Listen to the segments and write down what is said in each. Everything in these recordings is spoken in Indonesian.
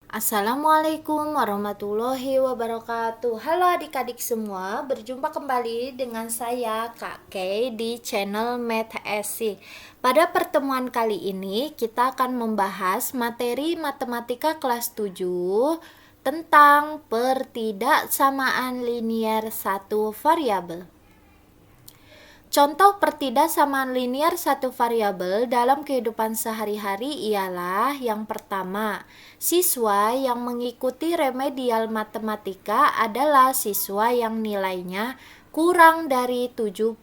Assalamualaikum warahmatullahi wabarakatuh. Halo adik-adik semua, berjumpa kembali dengan saya Kak Kay di channel Math SC. Pada pertemuan kali ini kita akan membahas materi matematika kelas 7 tentang pertidaksamaan linier satu variabel. Contoh pertidaksamaan linier satu variabel dalam kehidupan sehari-hari ialah yang pertama, siswa yang mengikuti remedial matematika adalah siswa yang nilainya kurang dari 75.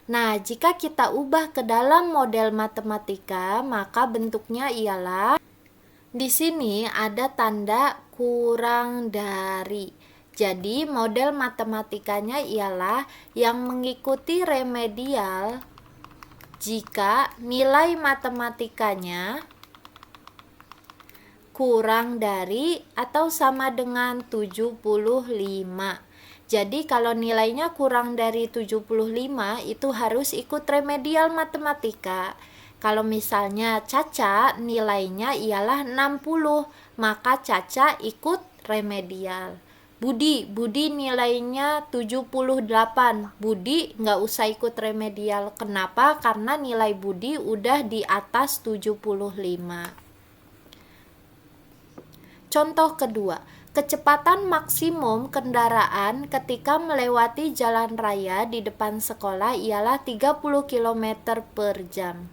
Nah, jika kita ubah ke dalam model matematika, maka bentuknya ialah di sini ada tanda kurang dari. Jadi model matematikanya ialah yang mengikuti remedial jika nilai matematikanya kurang dari atau sama dengan 75. Jadi kalau nilainya kurang dari 75 itu harus ikut remedial matematika. Kalau misalnya Caca nilainya ialah 60, maka Caca ikut remedial. Budi nilainya 78. Budi nggak usah ikut remedial. Kenapa? Karena nilai Budi udah di atas 75. Contoh kedua, kecepatan maksimum kendaraan ketika melewati jalan raya di depan sekolah ialah 30 km per jam.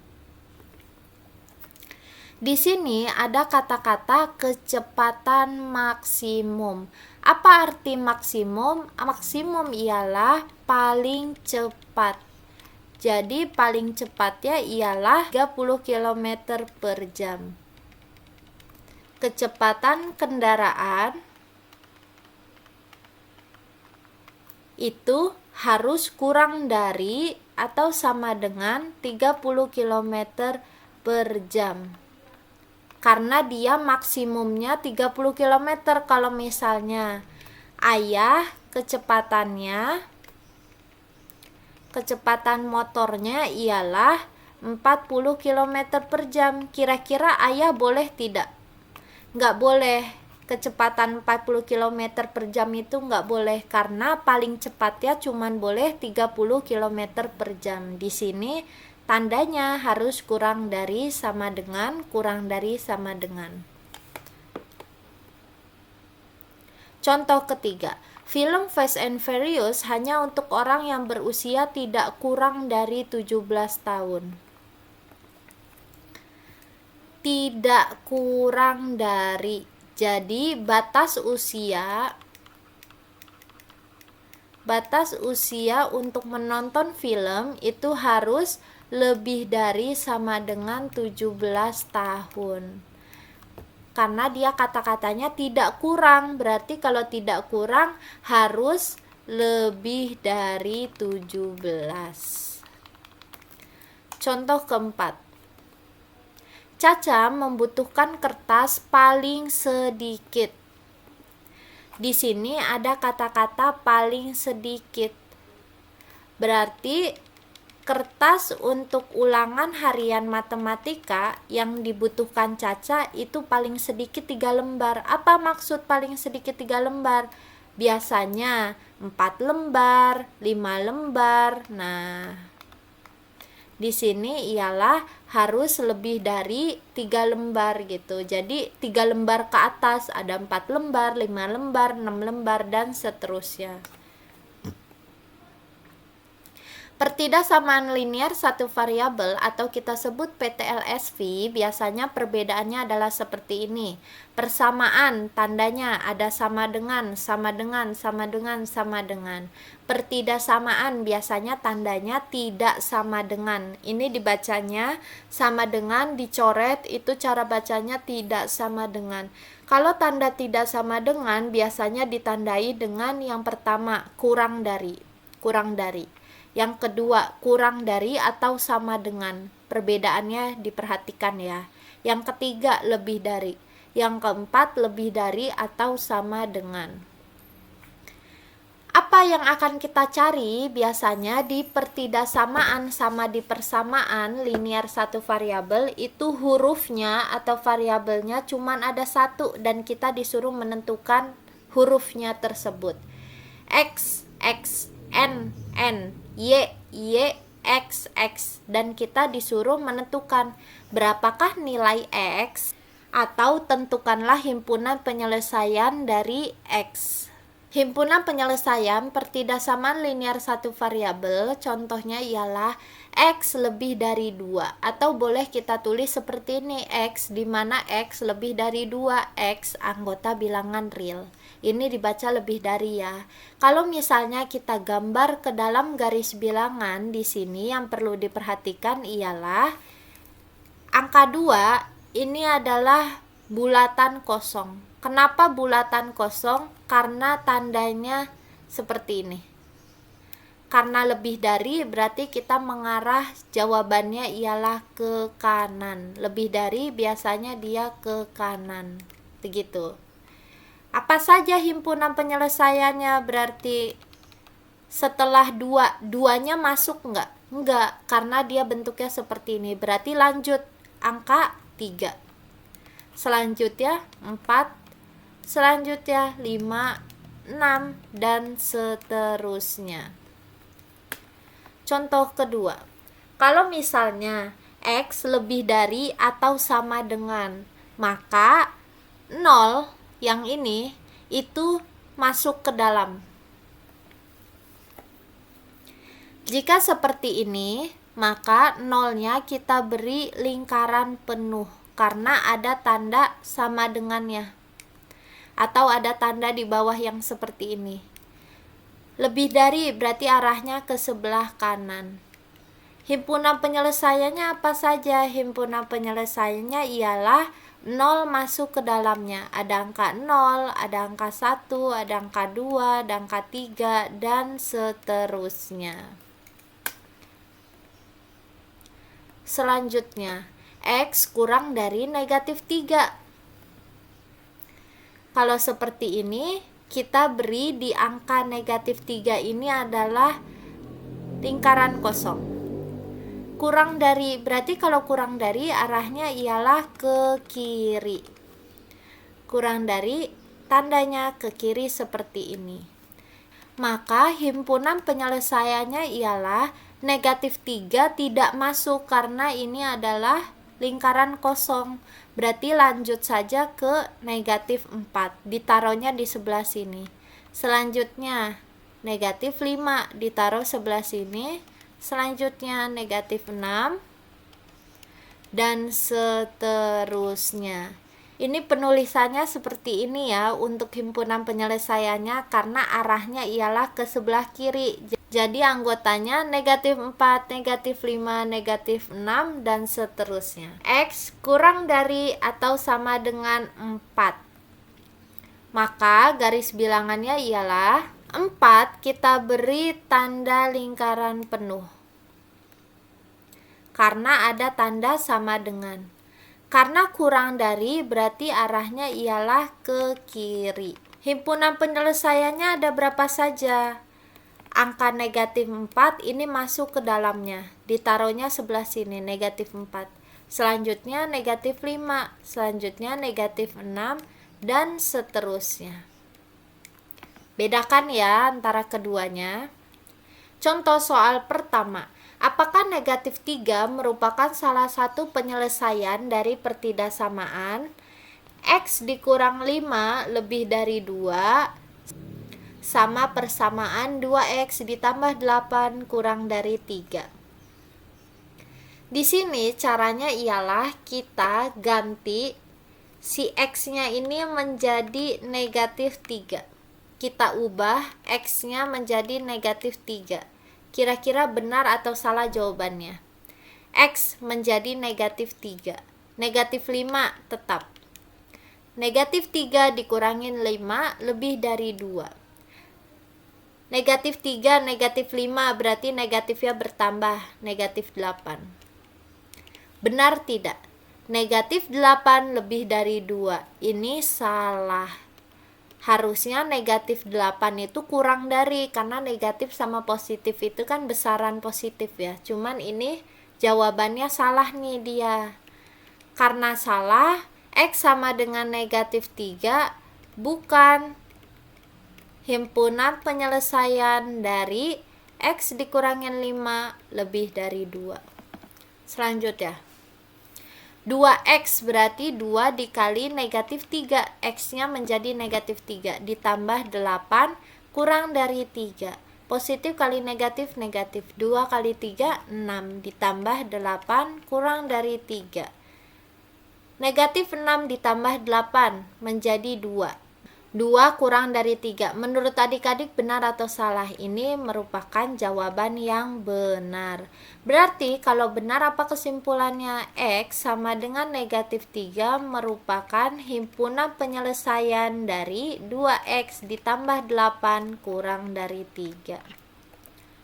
Di sini ada kata-kata kecepatan maksimum. Apa arti maksimum? Maksimum ialah paling cepat. Jadi paling cepatnya ialah 30 km per jam. Kecepatan kendaraan itu harus kurang dari atau sama dengan 30 km per jam. Karena dia maksimumnya 30 km. Kalau misalnya ayah kecepatan motornya ialah 40 km per jam. Kira-kira ayah boleh tidak? Nggak boleh. Kecepatan 40 km per jam itu nggak boleh karena paling cepatnya cuman boleh 30 km per jam. Di sini tandanya harus kurang dari sama dengan, kurang dari sama dengan. Contoh ketiga, film Fast and Furious hanya untuk orang yang berusia tidak kurang dari 17 tahun. Tidak kurang dari. Jadi batas usia untuk menonton film itu harus lebih dari sama dengan 17 tahun. Karena dia kata-katanya tidak kurang, berarti kalau tidak kurang harus lebih dari 17. Contoh keempat. Caca membutuhkan kertas paling sedikit. Di sini ada kata-kata paling sedikit. Berarti kertas untuk ulangan harian matematika yang dibutuhkan Caca itu paling sedikit 3 lembar. Apa maksud paling sedikit 3 lembar? Biasanya 4 lembar, 5 lembar. Nah, di sini ialah harus lebih dari 3 lembar gitu. Jadi 3 lembar ke atas, ada 4 lembar, 5 lembar, 6 lembar, dan seterusnya. Pertidaksamaan linier satu variabel atau kita sebut PTLSV biasanya perbedaannya adalah seperti ini. Persamaan tandanya ada sama dengan, sama dengan, sama dengan, sama dengan. Pertidaksamaan biasanya tandanya tidak sama dengan. Ini dibacanya sama dengan, dicoret itu cara bacanya tidak sama dengan. Kalau tanda tidak sama dengan biasanya ditandai dengan yang pertama kurang dari. Yang kedua, kurang dari atau sama dengan. Perbedaannya diperhatikan ya. Yang ketiga, lebih dari. Yang keempat, lebih dari atau sama dengan. Apa yang akan kita cari biasanya di pertidaksamaan sama di persamaan linear satu variabel itu hurufnya atau variabelnya cuman ada satu dan kita disuruh menentukan hurufnya tersebut. X, X, N, N, Y, Y, X, X, dan kita disuruh menentukan berapakah nilai X atau tentukanlah himpunan penyelesaian dari X. Himpunan penyelesaian pertidaksamaan linear satu variabel contohnya ialah X lebih dari 2, atau boleh kita tulis seperti ini, X di mana X lebih dari 2, X anggota bilangan real. Ini dibaca lebih dari ya. Kalau misalnya kita gambar ke dalam garis bilangan di sini, yang perlu diperhatikan ialah angka 2 ini adalah bulatan kosong. Kenapa bulatan kosong? Karena tandanya seperti ini. Karena lebih dari berarti kita mengarah jawabannya ialah ke kanan. Lebih dari biasanya dia ke kanan. Begitu. Apa saja himpunan penyelesaiannya? Berarti setelah duanya masuk enggak? Enggak, karena dia bentuknya seperti ini. Berarti lanjut angka 3. Selanjutnya 4. Selanjutnya 5, 6, dan seterusnya. Contoh kedua, kalau misalnya X lebih dari atau sama dengan, maka 0 yang ini itu masuk ke dalam. Jika seperti ini, maka 0-nya kita beri lingkaran penuh karena ada tanda sama dengannya. Atau ada tanda di bawah yang seperti ini. Lebih dari berarti arahnya ke sebelah kanan. Himpunan penyelesaiannya apa saja? Himpunan penyelesaiannya ialah 0 masuk ke dalamnya. Ada angka 0, ada angka 1, ada angka 2, ada angka 3, dan seterusnya. Selanjutnya, X kurang dari negatif 3. Kalau seperti ini, kita beri di angka negatif 3 ini adalah lingkaran kosong. Kurang dari, berarti kalau kurang dari arahnya ialah ke kiri. Kurang dari, tandanya ke kiri seperti ini. Maka himpunan penyelesaiannya ialah negatif 3 tidak masuk karena ini adalah lingkaran kosong. Berarti lanjut saja ke negatif 4, ditaruhnya di sebelah sini. Selanjutnya negatif 5 ditaruh sebelah sini. Selanjutnya negatif 6 dan seterusnya. Ini penulisannya seperti ini ya untuk himpunan penyelesaiannya karena arahnya ialah ke sebelah kiri. Jadi anggotanya negatif 4, negatif 5, negatif 6, dan seterusnya. X kurang dari atau sama dengan 4. Maka garis bilangannya ialah 4 kita beri tanda lingkaran penuh. Karena ada tanda sama dengan. Karena kurang dari berarti arahnya ialah ke kiri. Himpunan penyelesaiannya ada berapa saja? Angka negatif 4 ini masuk ke dalamnya. Ditaruhnya sebelah sini, negatif 4. Selanjutnya negatif 5. Selanjutnya negatif 6. Dan seterusnya. Bedakan ya antara keduanya. Contoh soal pertama. Apakah negatif 3 merupakan salah satu penyelesaian dari pertidaksamaan X dikurang 5 lebih dari 2 sama persamaan 2X ditambah 8 kurang dari 3. Di sini caranya ialah kita ganti si X-nya ini menjadi negatif 3. Kita ubah X-nya menjadi negatif 3. Kira-kira benar atau salah jawabannya? X menjadi negatif 3. Negatif 5 tetap. Negatif 3 dikurangin 5 lebih dari 2. Negatif 3, negatif 5 berarti negatifnya bertambah. Negatif 8. Benar tidak? Negatif 8 lebih dari 2. Ini salah. Harusnya negatif 8 itu kurang dari, karena negatif sama positif itu kan besaran positif ya. Cuman ini jawabannya salah nih dia. Karena salah, X sama dengan negatif 3 bukan himpunan penyelesaian dari X dikurangin 5 lebih dari 2. Selanjutnya 2X berarti 2 dikali negatif 3, X-nya menjadi negatif 3, ditambah 8 kurang dari 3. Positif kali negatif, negatif. 2 kali 3, 6, ditambah 8 kurang dari 3. Negatif 6 ditambah 8 menjadi 2. 2 kurang dari 3. Menurut adik-adik benar atau salah? Ini merupakan jawaban yang benar. Berarti kalau benar apa kesimpulannya? X sama dengan negatif 3 merupakan himpunan penyelesaian dari 2X ditambah 8 kurang dari 3.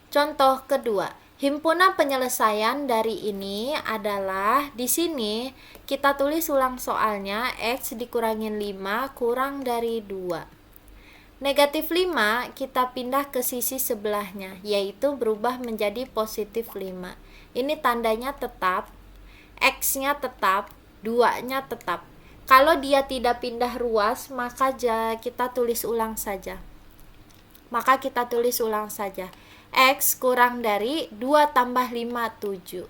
Contoh kedua. Himpunan penyelesaian dari ini adalah, di sini kita tulis ulang soalnya, X dikurangin 5 kurang dari 2. Negatif 5 kita pindah ke sisi sebelahnya, yaitu berubah menjadi positif 5. Ini tandanya tetap, X-nya tetap, 2-nya tetap. Kalau dia tidak pindah ruas, maka kita tulis ulang saja. X kurang dari 2 tambah 5, 7.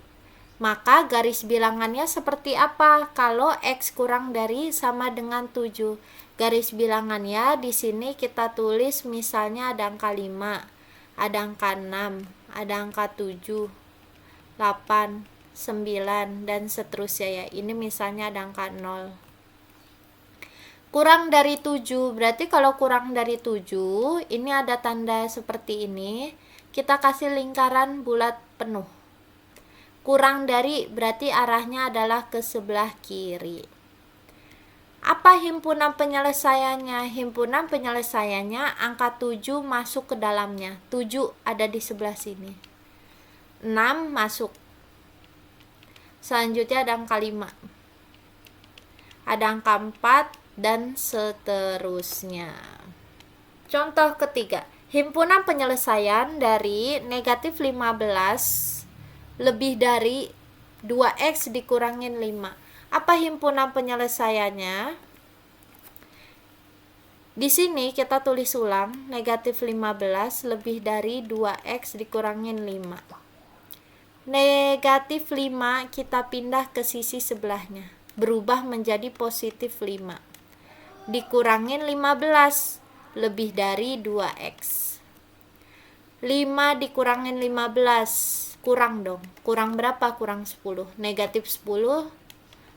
Maka garis bilangannya seperti apa? Kalau X kurang dari sama dengan 7. Garis bilangannya di sini kita tulis misalnya ada angka 5, ada angka 6, ada angka 7, 8, 9, dan seterusnya ya. Ini misalnya ada angka 0. Kurang dari 7, berarti kalau kurang dari 7, ini ada tanda seperti ini. Kita kasih lingkaran bulat penuh. Kurang dari berarti arahnya adalah ke sebelah kiri. Apa himpunan penyelesaiannya? Himpunan penyelesaiannya angka 7 masuk ke dalamnya. 7 ada di sebelah sini. 6 masuk. Selanjutnya ada angka 5. Ada angka 4 dan seterusnya. Contoh ketiga. Himpunan penyelesaian dari negatif 15 lebih dari 2X dikurangin 5. Apa himpunan penyelesaiannya? Di sini kita tulis ulang, negatif 15 lebih dari 2X dikurangin 5. Negatif 5 kita pindah ke sisi sebelahnya, berubah menjadi positif 5. Dikurangin 15 lebih dari 2X. 5 dikurangin 15, kurang dong. Kurang berapa? Kurang 10. Negatif 10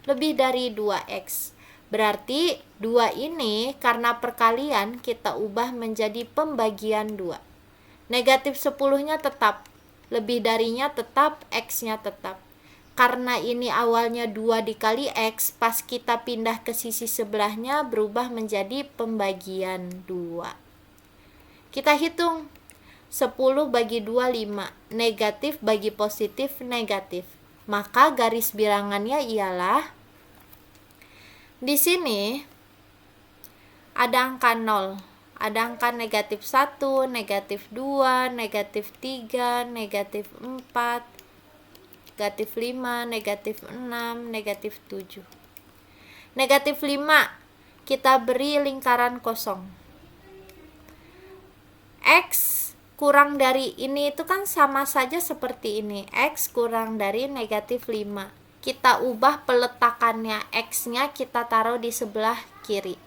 lebih dari 2X. Berarti 2 ini karena perkalian kita ubah menjadi pembagian 2. Negatif 10-nya tetap, lebih darinya tetap, X-nya tetap. Karena ini awalnya 2 dikali X, pas kita pindah ke sisi sebelahnya berubah menjadi pembagian 2. Kita hitung. 10 bagi 2, 5. Negatif bagi positif, negatif. Maka garis bilangannya ialah, di sini ada angka 0. Ada angka negatif 1, negatif 2, negatif 3, negatif 4, negatif 5, negatif 6, negatif 7. Negatif 5 kita beri lingkaran kosong. X kurang dari ini itu kan sama saja seperti ini. X kurang dari negatif 5. Kita ubah peletakannya, X-nya kita taruh di sebelah kiri.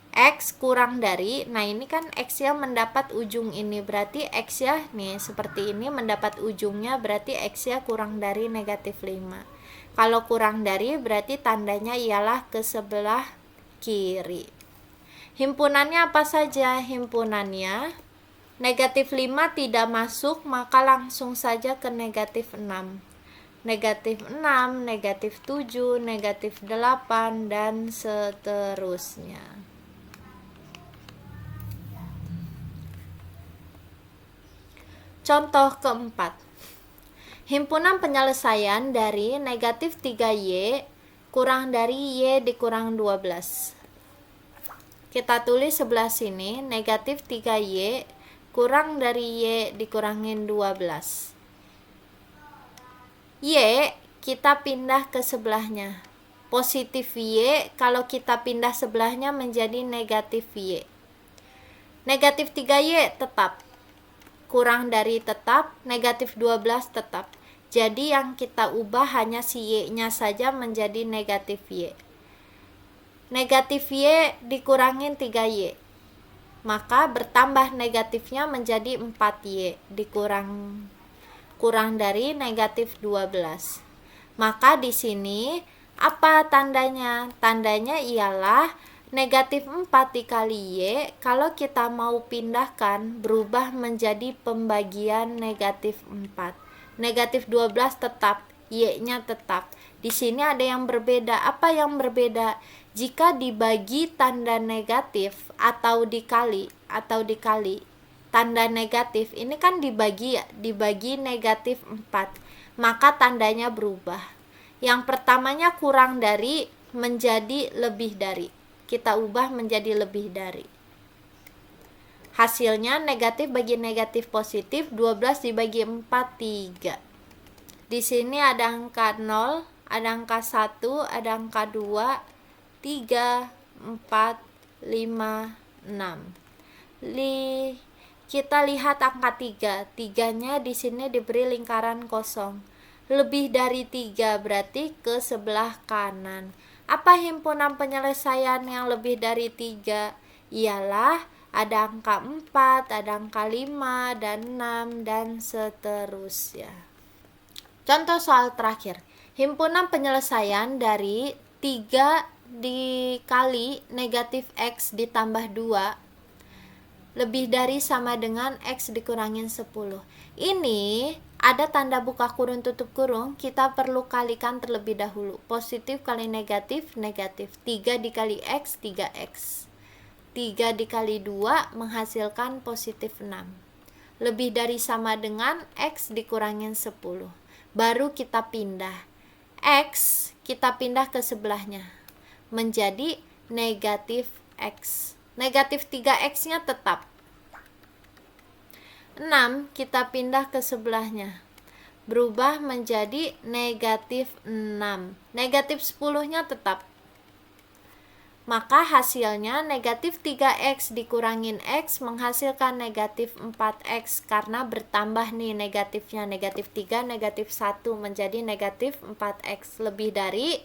X kurang dari, nah ini kan X-nya mendapat ujung ini, berarti X-nya nih seperti ini mendapat ujungnya, berarti X-nya kurang dari negatif 5. Kalau kurang dari berarti tandanya ialah ke sebelah kiri. Himpunannya apa saja? Himpunannya negatif 5 tidak masuk, maka langsung saja ke negatif 6. Negatif 6, negatif 7, negatif 8, dan seterusnya. Contoh keempat. Himpunan penyelesaian dari negatif 3Y kurang dari Y dikurang 12. Kita tulis sebelah sini, negatif 3Y kurang dari Y dikurangin 12. Y kita pindah ke sebelahnya. Positif Y kalau kita pindah sebelahnya menjadi negatif Y. Negatif 3Y tetap. Kurang dari tetap, negatif 12 tetap. Jadi yang kita ubah hanya si Y-nya saja menjadi negatif Y. Negatif Y dikurangin 3Y. Maka bertambah negatifnya menjadi 4Y kurang dari negatif 12. Maka di sini apa tandanya? Tandanya ialah negatif 4 dikali Y, kalau kita mau pindahkan berubah menjadi pembagian negatif 4. Negatif 12 tetap, Y-nya tetap. Di sini ada yang berbeda. Apa yang berbeda? Jika dibagi tanda negatif atau dikali, tanda negatif ini kan dibagi negatif 4. Maka tandanya berubah. Yang pertamanya kurang dari menjadi lebih dari. Kita ubah menjadi lebih dari. Hasilnya negatif bagi negatif positif, 12 dibagi 4, 3. Di sini ada angka 0, ada angka 1, ada angka 2, 3, 4, 5, 6. Kita lihat angka 3. 3-nya di sini diberi lingkaran kosong. Lebih dari 3 berarti ke sebelah kanan. Apa himpunan penyelesaian yang lebih dari 3? Ialah ada angka 4, ada angka 5, dan 6, dan seterusnya. Contoh soal terakhir. Himpunan penyelesaian dari 3 dikali negatif X ditambah 2 lebih dari sama dengan X dikurangin 10. Ini ada tanda buka kurung tutup kurung, kita perlu kalikan terlebih dahulu. Positif kali negatif, negatif. 3 dikali X, 3X. 3 dikali 2 menghasilkan positif 6. Lebih dari sama dengan X dikurangin 10. Baru kita pindah. X kita pindah ke sebelahnya. Menjadi negatif X. Negatif 3X-nya tetap. 6 kita pindah ke sebelahnya. Berubah menjadi negatif 6. Negatif 10-nya tetap. Maka hasilnya negatif 3X dikurangin X menghasilkan negatif 4X. Karena bertambah nih negatifnya. Negatif 3, negatif 1 menjadi negatif 4X. Lebih dari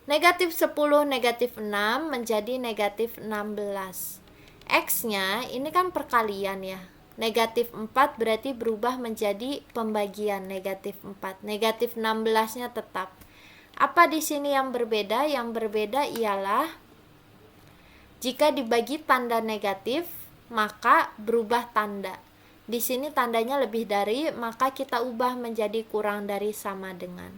negatif 10, negatif 6 menjadi negatif 16. X-nya ini kan perkalian ya. Negatif 4 berarti berubah menjadi pembagian negatif 4. Negatif 16-nya tetap. Apa di sini yang berbeda? Yang berbeda ialah jika dibagi tanda negatif, maka berubah tanda. Di sini tandanya lebih dari, maka kita ubah menjadi kurang dari sama dengan.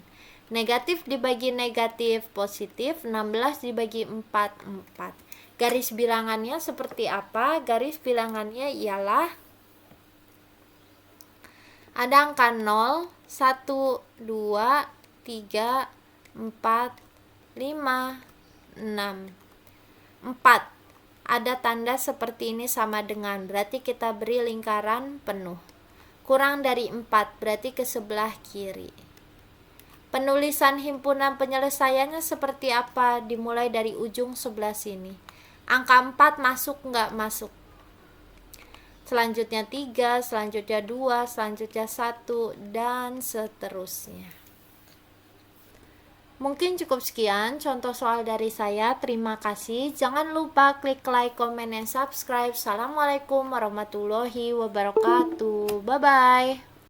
Negatif dibagi negatif positif, 16 dibagi 4, 4. Garis bilangannya seperti apa? Garis bilangannya ialah ada angka 0, 1, 2, 3, 4, 5, 6, 4. Ada tanda seperti ini sama dengan, berarti kita beri lingkaran penuh. Kurang dari 4 berarti ke sebelah kiri. Penulisan himpunan penyelesaiannya seperti apa? Dimulai dari ujung sebelah sini. Angka 4 masuk nggak masuk? Selanjutnya 3, selanjutnya 2, selanjutnya 1, dan seterusnya. Mungkin cukup sekian contoh soal dari saya. Terima kasih. Jangan lupa klik like, comment, dan subscribe. Assalamualaikum warahmatullahi wabarakatuh. Bye-bye.